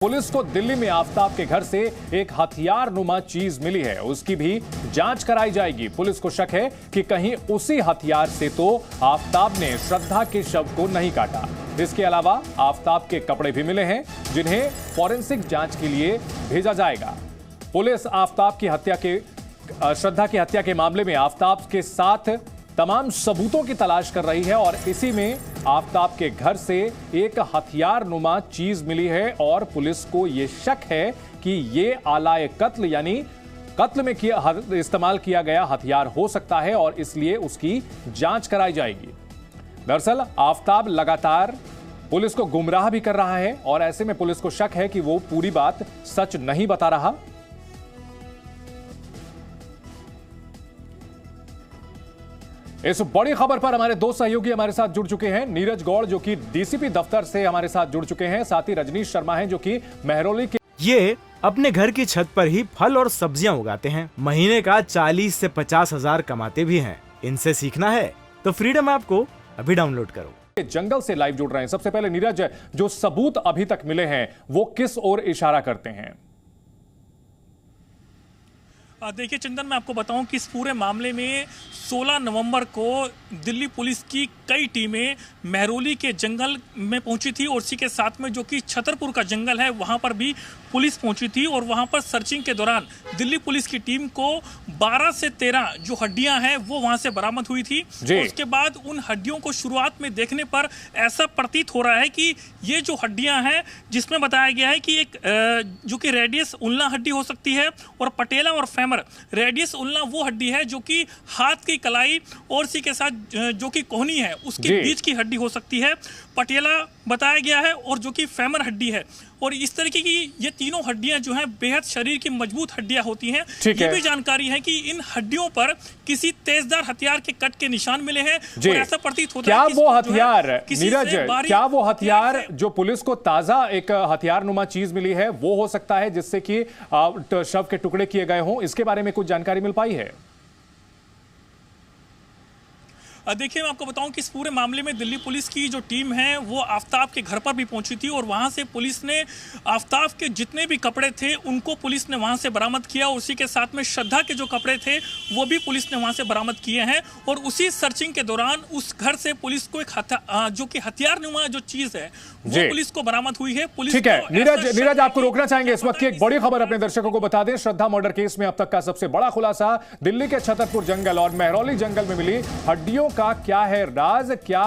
Police को दिल्ली में आफताब के घर से एक हथियार नुमा चीज मिली है, उसकी भी जांच कराई जाएगी। पुलिस को शक है कि कहीं उसी हथियार से तो आफताब ने श्रद्धा के शव को नहीं काटा। इसके अलावा आफताब के कपड़े भी मिले हैं, जिन्हें फॉरेंसिक जांच के लिए भेजा जाएगा। पुलिस आफताब की श्रद्धा की हत्या के मामले में आफताब के साथ तमाम सबूतों की तलाश कर रही है और इसी में आफताब के घर से एक हथियार नुमा चीज मिली है और पुलिस को यह शक है कि यह आलाए कत्ल यानी कत्ल में इस्तेमाल किया गया हथियार हो सकता है और इसलिए उसकी जांच कराई जाएगी। दरअसल आफताब लगातार पुलिस को गुमराह भी कर रहा है और ऐसे में पुलिस को शक है कि वो पूरी बात सच नहीं बता रहा। इस बड़ी खबर पर हमारे दो सहयोगी हमारे साथ जुड़ चुके हैं। नीरज गौड़ जो कि डीसीपी दफ्तर से हमारे साथ जुड़ चुके हैं, साथ ही रजनीश शर्मा हैं जो कि महरौली के ये अपने घर की छत पर ही फल और सब्जियां उगाते हैं। महीने का 40 से 50 हजार कमाते भी हैं। इनसे सीखना है तो फ्रीडम ऐप को अभी डाउनलोड करो। जंगल से लाइव जुड़ रहे हैं। सबसे पहले नीरज, जो सबूत अभी तक मिले हैं वो किस ओर इशारा करते हैं? देखिए चंदन, मैं आपको बताऊं कि इस पूरे मामले में 16 नवंबर को दिल्ली पुलिस की कई टीमें महरौली के जंगल में पहुंची थी और इसी के साथ में जो कि छतरपुर का जंगल है वहां पर भी पुलिस पहुंची थी और वहां पर सर्चिंग के दौरान दिल्ली पुलिस की टीम को 12 से 13 जो हड्डियां हैं वो वहां से बरामद हुई थी। उसके बाद उन हड्डियों को शुरुआत में देखने पर ऐसा प्रतीत हो रहा है कि ये जो हड्डियां हैं, जिसमें बताया गया है कि एक जो कि रेडियस उल्ना हड्डी हो सकती है और पटेला और फेमर। रेडियस उल्ना वो हड्डी है जो कि हाथ की कलाई और इसी के साथ जो कि कोहनी है उसके बीच की हड्डी हो सकती है। पटेला बताया गया है और जो कि फेमर हड्डी है। और इस तरीके की ये तीनों हड्डियां जो हैं बेहद शरीर की मजबूत हड्डियां होती हैं। ये भी जानकारी है कि इन हड्डियों पर किसी तेजदार हथियार के कट के निशान मिले हैं और ऐसा प्रतीत होता है कि वो हथियार, नीरज, क्या वो हथियार जो पुलिस को ताजा एक हथियार नुमा चीज मिली है वो हो सकता है जिससे कि शव के टुकड़े किए गए हों? इसके बारे में कुछ जानकारी मिल पाई है? देखिए, मैं आपको बताऊं कि इस पूरे मामले में दिल्ली पुलिस की जो टीम है वो आफताब के घर पर भी पहुंची थी और वहां से पुलिस ने आफताब के जितने भी कपड़े थे उनको पुलिस ने वहां से बरामद किया। उसी के साथ में श्रद्धा के जो कपड़े थे वो भी पुलिस ने वहां से बरामद किए हैं और उसी सर्चिंग के दौरान उस घर से पुलिस को एक जो कि हथियार नुमा जो चीज है वो पुलिस को बरामद हुई है। पुलिस ठीक है, नीरज आपको रोकना चाहेंगे इस वक्त की एक बड़ी खबर अपने दर्शकों को बता दें। श्रद्धा मर्डर केस में अब तक का सबसे बड़ा खुलासा, दिल्ली के छतरपुर जंगल और महरौली जंगल में मिली हड्डियों का क्या है राज? क्या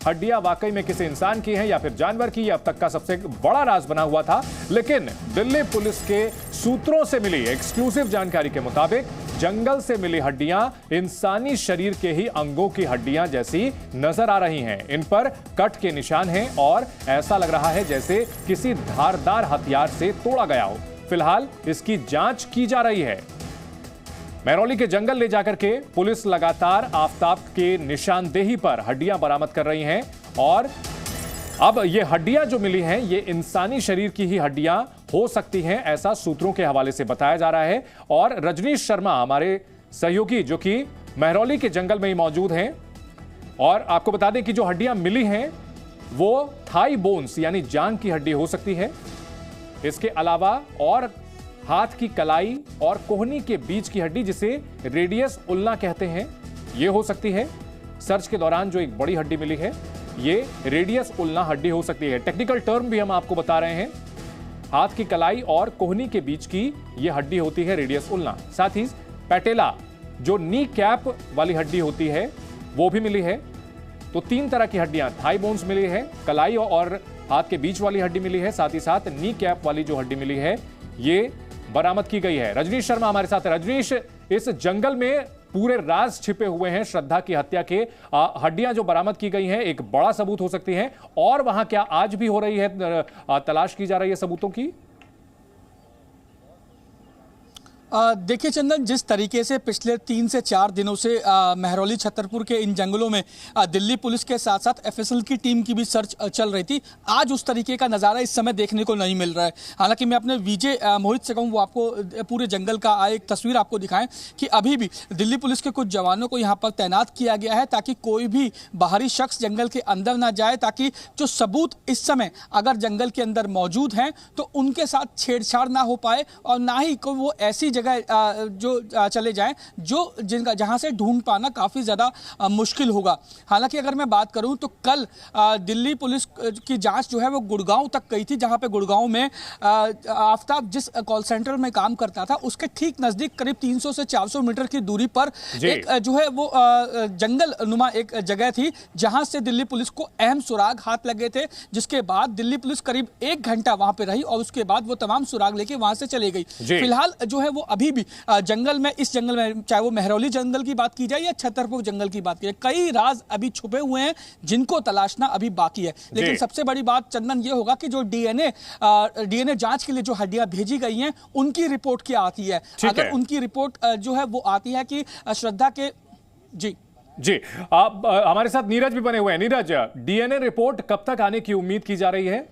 हड्डियां वाकई में किसी इंसान की हैं या फिर जानवर की? अब तक का सबसे बड़ा राज बना हुआ था, लेकिन दिल्ली पुलिस के सूत्रों से मिली एक्सक्लूसिव जानकारी के मुताबिक जंगल से मिली हड्डियां इंसानी शरीर के ही अंगों की हड्डियां जैसी नजर आ रही हैं। इन पर कट के निशान हैं और ऐसा लग रहा है जैसे किसी धारदार हथियार से तोड़ा गया हो। फिलहाल इसकी जांच की जा रही है। महरौली के जंगल ले जाकर के पुलिस लगातार आफताब के निशानदेही पर हड्डियां बरामद कर रही हैं और अब ये हड्डियां जो मिली हैं ये इंसानी शरीर की ही हड्डियां हो सकती हैं, ऐसा सूत्रों के हवाले से बताया जा रहा है। और रजनीश शर्मा हमारे सहयोगी जो कि महरौली के जंगल में ही मौजूद हैं और आपको बता दें कि जो हड्डियां मिली हैं वो थाई बोन्स यानी जांग की हड्डी हो सकती है। इसके अलावा और हाथ की कलाई और कोहनी के बीच की हड्डी जिसे रेडियस उल्ना कहते हैं ये हो सकती है। सर्च के दौरान जो एक बड़ी हड्डी मिली है ये रेडियस उल्ना हड्डी हो सकती है। टेक्निकल टर्म भी हम आपको बता रहे हैं। हाथ की कलाई और कोहनी के बीच की ये हड्डी होती है रेडियस उल्ना। साथ ही पैटेला जो नी कैप वाली हड्डी होती है वो भी मिली है। तो 3 तरह की हड्डियां, थाई बोन्स मिली है, कलाई और हाथ के बीच वाली हड्डी मिली है, साथ ही साथ नी कैप वाली जो हड्डी मिली है ये बरामद की गई है। रजनीश शर्मा हमारे साथ है। रजनीश, इस जंगल में पूरे राज छिपे हुए हैं श्रद्धा की हत्या के। हड्डियां जो बरामद की गई हैं एक बड़ा सबूत हो सकती हैं और वहां क्या आज भी हो रही है, तलाश की जा रही है सबूतों की? देखिए चंदन, जिस तरीके से पिछले 3 से 4 दिनों से महरौली छतरपुर के इन जंगलों में दिल्ली पुलिस के साथ साथ एफएसएल की टीम की भी सर्च चल रही थी, आज उस तरीके का नज़ारा इस समय देखने को नहीं मिल रहा है। हालांकि मैं अपने विजय मोहित से कहूँ, वो आपको पूरे जंगल का एक तस्वीर आपको दिखाएं कि अभी भी दिल्ली पुलिस के कुछ जवानों को यहाँ पर तैनात किया गया है ताकि कोई भी बाहरी शख्स जंगल के अंदर ना जाए, ताकि जो सबूत इस समय अगर जंगल के अंदर मौजूद हैं तो उनके साथ छेड़छाड़ ना हो पाए और ना ही कोई वो ऐसी जगह जो चले जाएं जो जिनका जहां से ढूंढ पाना काफ़ी ज़्यादा मुश्किल होगा। हालांकि अगर मैं बात करूं तो कल दिल्ली पुलिस की जांच जो है वो गुड़गांव तक गई थी, जहां पे गुड़गांव में आफताब जिस कॉल सेंटर में काम करता था उसके ठीक नज़दीक करीब 300 से 400 मीटर की दूरी पर एक जो है वो जंगल नुमा एक जगह थी जहां से दिल्ली पुलिस को अहम सुराग हाथ लगे थे, जिसके बाद दिल्ली पुलिस करीब 1 घंटा वहां पर रही और उसके बाद वो तमाम सुराग लेके वहां से चले गई। फिलहाल जो है वो अभी भी जंगल में, इस जंगल में, चाहे वो महरौली जंगल की बात की जाए या छतरपुर जंगल की बात की जाए, कई राज अभी छुपे हुए हैं जिनको तलाशना अभी बाकी है। लेकिन सबसे बड़ी बात चंदन ये होगा कि जो डीएनए जांच के लिए जो हड्डियां भेजी गई हैं उनकी रिपोर्ट क्या आती है। अगर उनकी रिपोर्ट जो है वो आती है कि श्रद्धा के जी आप हमारे साथ नीरज भी बने हुए हैं। नीरज, डीएनए रिपोर्ट कब तक आने की उम्मीद की जा रही है?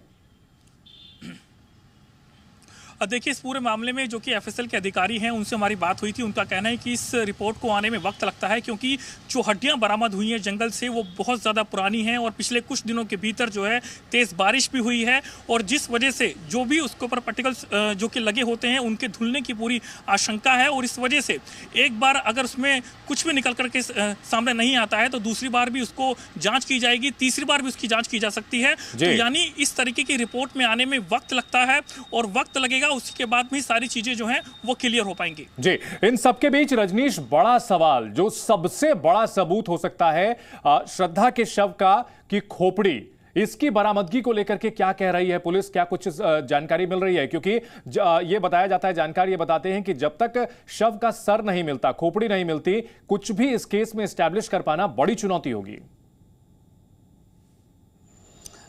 देखिए, इस पूरे मामले में जो कि एफएसएल के अधिकारी हैं उनसे हमारी बात हुई थी। उनका कहना है कि इस रिपोर्ट को आने में वक्त लगता है क्योंकि जो हड्डियां बरामद हुई हैं जंगल से वो बहुत ज़्यादा पुरानी हैं और पिछले कुछ दिनों के भीतर जो है तेज़ बारिश भी हुई है और जिस वजह से जो भी उसके ऊपर पार्टिकल्स जो कि लगे होते हैं उनके धुलने की पूरी आशंका है और इस वजह से एक बार अगर उसमें कुछ भी निकल करके सामने नहीं आता है तो दूसरी बार भी उसको जाँच की जाएगी, तीसरी बार भी उसकी जाँच की जा सकती है। तो यानी इस तरीके की रिपोर्ट में आने में वक्त लगता है और वक्त लगेगा, उसी के बाद भी सारी चीजें जो हैं वो क्लियर हो पाएंगी। जी, इन सबके बीच रजनीश, बड़ा सवाल जो सबसे बड़ा सबूत हो सकता है श्रद्धा के शव का कि खोपड़ी, इसकी बरामदगी को लेकर के क्या कह रही है पुलिस? क्या कुछ जानकारी मिल रही है? क्योंकि ये बताया जाता है, जानकार ये बताते हैं कि जब तक शव का सर नहीं मिलता, खोपड़ी नहीं मिलती, कुछ भी इस केस में एस्टैब्लिश कर पाना बड़ी चुनौती होगी।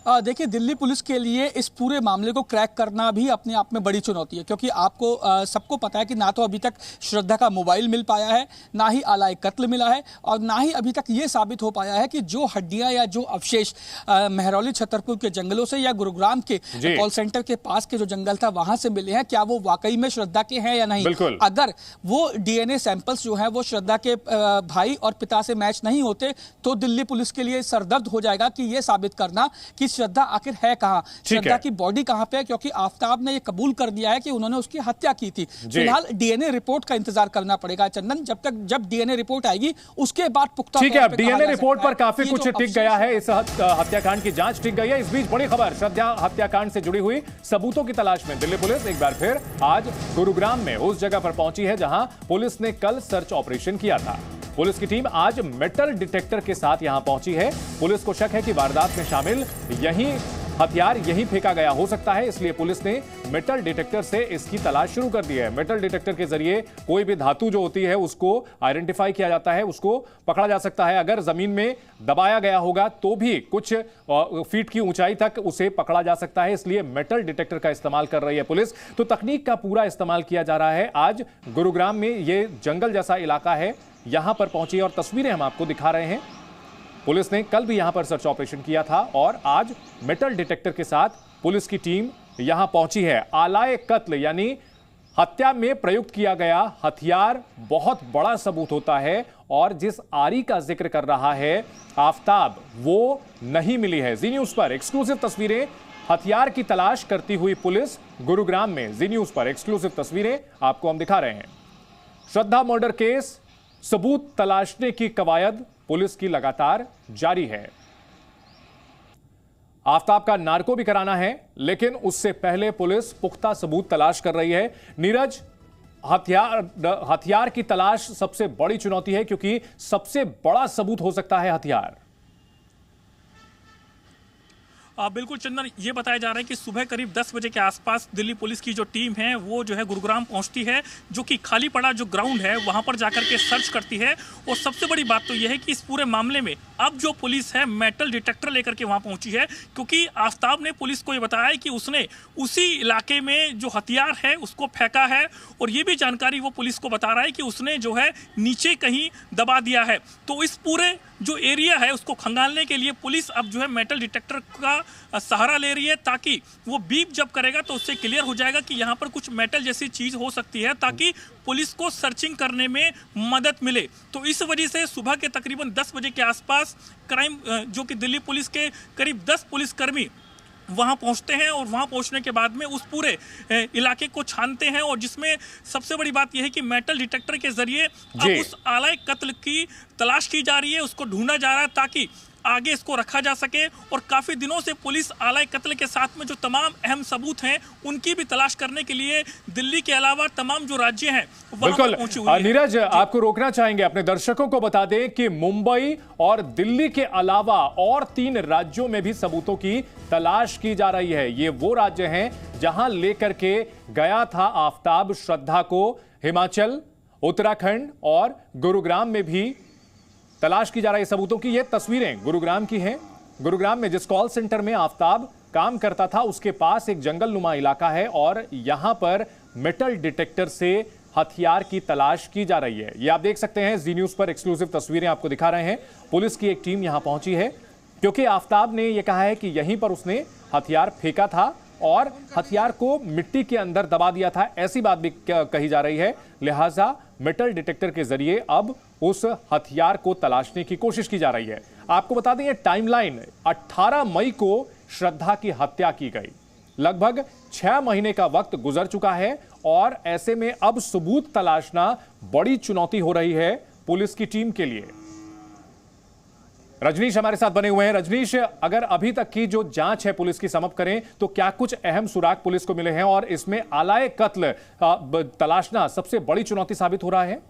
देखिए, दिल्ली पुलिस के लिए इस पूरे मामले को क्रैक करना भी अपने आप में बड़ी चुनौती है क्योंकि आपको सबको पता है कि ना तो अभी तक श्रद्धा का मोबाइल मिल पाया है, ना ही आलाए कत्ल मिला है और ना ही अभी तक ये साबित हो पाया है कि जो हड्डियां या जो अवशेष महरौली छतरपुर के जंगलों से या गुरुग्राम के कॉल सेंटर के पास के जो जंगल था वहां से मिले हैं, क्या वो वाकई में श्रद्धा के हैं या नहीं। अगर वो डीएनए सैंपल्स जो है वो श्रद्धा के भाई और पिता से मैच नहीं होते तो दिल्ली पुलिस के लिए सरदर्द हो जाएगा कि ये साबित करना कि श्रद्धा आखिर है कहां, श्रद्धा की बॉडी कहां पे है, क्योंकि आफताब ने यह कबूल कर दिया है कि उन्होंने उसकी हत्या की थी। फिलहाल डीएनए रिपोर्ट का इंतजार करना पड़ेगा चंदन, जब डीएनए रिपोर्ट आएगी उसके बाद पुख्ता। ठीक है, अब डीएनए रिपोर्ट पर काफी कुछ टिक गया है, इस हत्याकांड की जांच टिक गई है। इस बीच बड़ी खबर, श्रद्धा हत्याकांड से जुड़ी हुई सबूतों की तलाश में दिल्ली पुलिस एक बार फिर आज गुरुग्राम में उस जगह पर पहुंची है जहां पुलिस ने कल सर्च ऑपरेशन किया था। पुलिस की टीम आज मेटल डिटेक्टर के साथ यहां पहुंची है। पुलिस को शक है कि वारदात में शामिल हथियार यहीं फेंका गया हो सकता है, इसलिए पुलिस ने मेटल डिटेक्टर से इसकी तलाश शुरू कर दी है। मेटल डिटेक्टर के जरिए कोई भी धातु जो होती है उसको आइडेंटिफाई किया जाता है, उसको पकड़ा जा सकता है। अगर जमीन में दबाया गया होगा तो भी कुछ फीट की ऊंचाई तक उसे पकड़ा जा सकता है, इसलिए मेटल डिटेक्टर का इस्तेमाल कर रही है पुलिस। तो तकनीक का पूरा इस्तेमाल किया जा रहा है। आज गुरुग्राम में ये जंगल जैसा इलाका है, यहां पर पहुंची और तस्वीरें हम आपको दिखा रहे हैं। पुलिस ने कल भी यहां पर सर्च ऑपरेशन किया था और आज मेटल डिटेक्टर के साथ पुलिस की टीम यहां पहुंची है। आलाए कत्ल यानी हत्या में प्रयुक्त किया गया हथियार बहुत बड़ा सबूत होता है और जिस आरी का जिक्र कर रहा है आफताब, वो नहीं मिली है। जी न्यूज पर एक्सक्लूसिव तस्वीरें, हथियार की तलाश करती हुई पुलिस गुरुग्राम में। जी न्यूज पर एक्सक्लूसिव तस्वीरें आपको हम दिखा रहे हैं। श्रद्धा मर्डर केस, सबूत तलाशने की कवायद पुलिस की लगातार जारी है। आफताब का नार्को भी कराना है, लेकिन उससे पहले पुलिस पुख्ता सबूत तलाश कर रही है। नीरज, हथियार की तलाश सबसे बड़ी चुनौती है क्योंकि सबसे बड़ा सबूत हो सकता है हथियार। बिल्कुल चंदन, ये बताया जा रहा है कि सुबह करीब 10 बजे के आसपास दिल्ली पुलिस की जो टीम है वो जो है गुरुग्राम पहुंचती है, जो कि खाली पड़ा जो ग्राउंड है वहां पर जाकर के सर्च करती है। और सबसे बड़ी बात तो यह है कि इस पूरे मामले में अब जो पुलिस है मेटल डिटेक्टर लेकर के वहां पहुंची है, क्योंकि आफ्ताब ने पुलिस को ये बताया है कि उसने उसी इलाके में जो हथियार है उसको फेंका है। और ये भी जानकारी वो पुलिस को बता रहा है कि उसने जो है नीचे कहीं दबा दिया है। तो इस पूरे जो एरिया है उसको खंगालने के लिए पुलिस अब जो है मेटल डिटेक्टर का सहारा ले रही है, ताकि वो बीप जब करेगा तो उससे क्लियर हो जाएगा कि यहाँ पर कुछ मेटल जैसी चीज हो सकती है, ताकि पुलिस को सर्चिंग करने में मदद मिले। तो इस वजह से सुबह के तकरीबन 10 बजे के आसपास क्राइम जो कि दिल्ली पुलिस के करीब 10 पुलिसकर्मी वहां पहुंचते हैं और वहां पहुंचने के बाद में उस पूरे इलाके को छानते हैं। और जिसमें सबसे बड़ी बात यह है कि मेटल डिटेक्टर के जरिए अब उस आलय कत्ल की तलाश की जा रही है, उसको ढूंढा जा रहा है ताकि आगे इसको रखा जा सके। और काफी दिनों से पुलिस आलय कत्ल के साथ में जो तमाम अहम सबूत हैं उनकी भी तलाश करने के लिए दिल्ली के अलावा तमाम जो राज्य हैं वहां पर पहुंची हुई है। नीरज, आपको रोकना चाहेंगे, अपने दर्शकों को बता दें कि मुंबई और दिल्ली के अलावा और 3 राज्यों में भी सबूतों की तलाश की जा रही है। ये वो राज्य हैं जहां लेकर के गया था आफ्ताब श्रद्धा को। हिमाचल, उत्तराखंड और गुरुग्राम में भी तलाश की जा रही सबूतों की। ये तस्वीरें गुरुग्राम की हैं। गुरुग्राम में जिस कॉल सेंटर में आफ्ताब काम करता था उसके पास एक जंगल नुमा इलाका है और यहां पर मेटल डिटेक्टर से हथियार की तलाश की जा रही है। ये आप देख सकते हैं, जी न्यूज पर एक्सक्लूसिव तस्वीरें आपको दिखा रहे हैं। पुलिस की एक टीम यहां पहुंची है क्योंकि आफ्ताब ने यह कहा है कि यहीं पर उसने हथियार फेंका था और हथियार को मिट्टी के अंदर दबा दिया था, ऐसी बात भी कही जा रही है। लिहाजा मेटल डिटेक्टर के जरिए अब उस हथियार को तलाशने की कोशिश की जा रही है। आपको बता दें ये टाइमलाइन 18 मई को श्रद्धा की हत्या की गई। लगभग 6 महीने का वक्त गुजर चुका है और ऐसे में अब सबूत तलाशना बड़ी चुनौती हो रही है पुलिस की टीम के लिए। रजनीश हमारे साथ बने हुए हैं। रजनीश, अगर अभी तक की जो जांच है पुलिस की समझ करें तो क्या कुछ अहम सुराग पुलिस को मिले हैं और इसमें आलय कत्ल तलाशना सबसे बड़ी चुनौती साबित हो रहा है?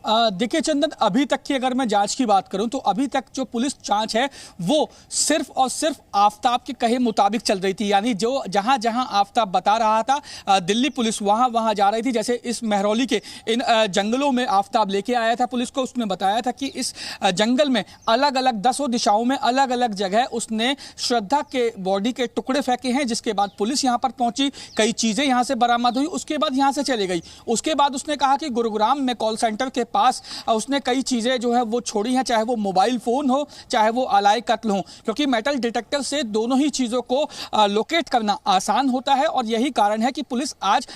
देखिए चंदन, अभी तक की अगर मैं जांच की बात करूं तो अभी तक जो पुलिस जांच है वो सिर्फ और सिर्फ आफ्ताब के कहे मुताबिक चल रही थी। यानी जो जहां जहां आफ्ताब बता रहा था दिल्ली पुलिस वहां वहां जा रही थी। जैसे इस महरौली के इन जंगलों में आफ्ताब लेके आया था पुलिस को, उसने बताया था कि इस जंगल में अलग अलग 10 दिशाओं में अलग अलग जगह उसने श्रद्धा के बॉडी के टुकड़े फेंके हैं। जिसके बाद पुलिस यहां पर पहुंची, कई चीजें यहां से बरामद हुई, उसके बाद यहां से चली गई। उसके बाद उसने कहा कि गुरुग्राम में कॉल सेंटर के पास उसने कई चीजें जो है वो छोड़ी हैं, चाहे वो मोबाइल फोन हो चाहे वो आलय कत्ल हो, क्योंकि मेटल डिटेक्टर से दोनों ही चीजों को लोकेट करना आसान होता है। और यही कारण है कि पुलिस आज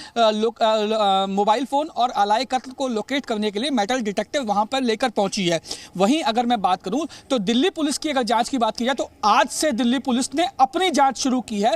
मोबाइल फोन और आलय कत्ल को लोकेट करने के लिए मेटल डिटेक्टर वहां पर लेकर पहुंची है। वहीं अगर मैं बात करूं तो दिल्ली पुलिस की अगर जांच की बात की जाए तो आज से दिल्ली पुलिस ने अपनी जांच शुरू की है।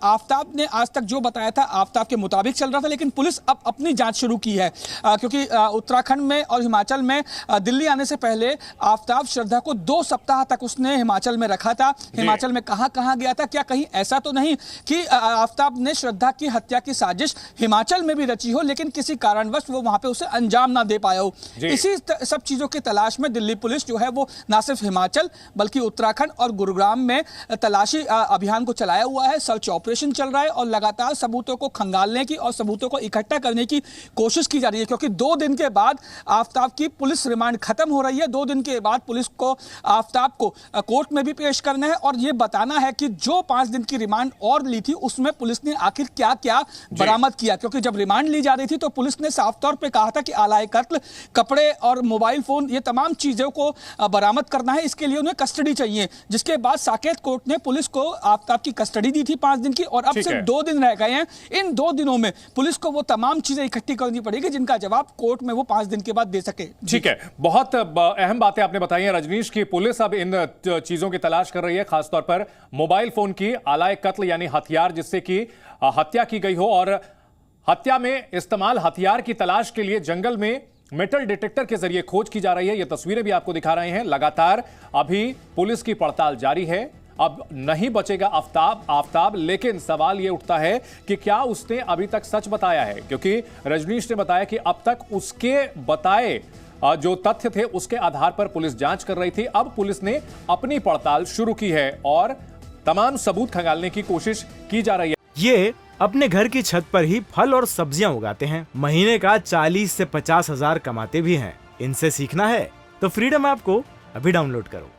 आफ्ताब ने आज तक जो बताया था आफ्ताब के मुताबिक चल रहा था, लेकिन पुलिस अब अपनी जांच शुरू की है क्योंकि उत्तराखंड में और हिमाचल में दिल्ली आने से पहले आफ्ताब श्रद्धा को 2 सप्ताह तक उसने हिमाचल में रखा था। हिमाचल में कहां गया था? क्या कहीं ऐसा तो नहीं कि आफ्ताब ने श्रद्धा की हत्या की साजिश हिमाचल में भी रची हो लेकिन किसी कारणवश वो वहां पे उसे अंजाम ना दे पाया हो? इसी सब चीजों की तलाश में दिल्ली पुलिस जो है वो ना सिर्फ हिमाचल बल्कि उत्तराखंड और गुरुग्राम में तलाशी अभियान को चलाया हुआ है। सर्च ऑपरेशन चल रहा है और लगातार सबूतों को खंगालने की और सबूतों को इकट्ठा करने की कोशिश की जा रही है, क्योंकि 2 दिन के बाद आफ्ताब की पुलिस रिमांड खत्म हो रही है। 2 दिन के बाद पुलिस को आफ्ताब को कोर्ट में भी पेश करना है और यह बताना है कि जो 5 दिन की रिमांड और ली थी उसमें पुलिस ने आखिर क्या क्या बरामद किया। क्योंकि जब रिमांड ली जा रही थी तो पुलिस ने साफ तौर पे कहा था कि आलय कत्ल, कपड़े और मोबाइल फोन, ये तमाम चीजों को बरामद करना है, इसके लिए उन्हें कस्टडी चाहिए। जिसके बाद साकेत कोर्ट ने पुलिस को आफ्ताब की कस्टडी दी थी 5 दिन की और अब सिर्फ 2 दिन रह गए हैं। इन 2 दिनों में पुलिस को वो तमाम चीजें इकट्ठी करनी पड़ेगी जिनका जवाब कोर्ट में वो 5 दिन के बाद दे सके। ठीक है, बहुत अहम बातें आपने बताई हैं रजनीश की। पुलिस अब इन चीजों की तलाश कर रही है, खासतौर पर मोबाइल फोन की, आलय कत्ल यानी हथियार जिससे कि हत्या की गई हो और हत्या में इस्तेमाल हथियार की तलाश के लिए जंगल में मेटल डिटेक्टर के जरिए खोज की जा रही है। ये तस्वीरें भी आपको दिखा रहे हैं। लगातार अभी पुलिस की पड़ताल जारी है। अब नहीं बचेगा आफ्ताब, लेकिन सवाल यह उठता है कि क्या उसने अभी तक सच बताया है, क्योंकि रजनीश ने बताया कि अब तक उसके बताए जो तथ्य थे उसके आधार पर पुलिस जांच कर रही थी। अब पुलिस ने अपनी पड़ताल शुरू की है और तमाम सबूत खंगालने की कोशिश की जा रही है। ये अपने घर की छत पर ही फल और सब्जियां उगाते हैं। महीने का 40 से 50 हजार कमाते भी हैं। इनसे सीखना है तो फ्रीडम ऐप को अभी डाउनलोड करो।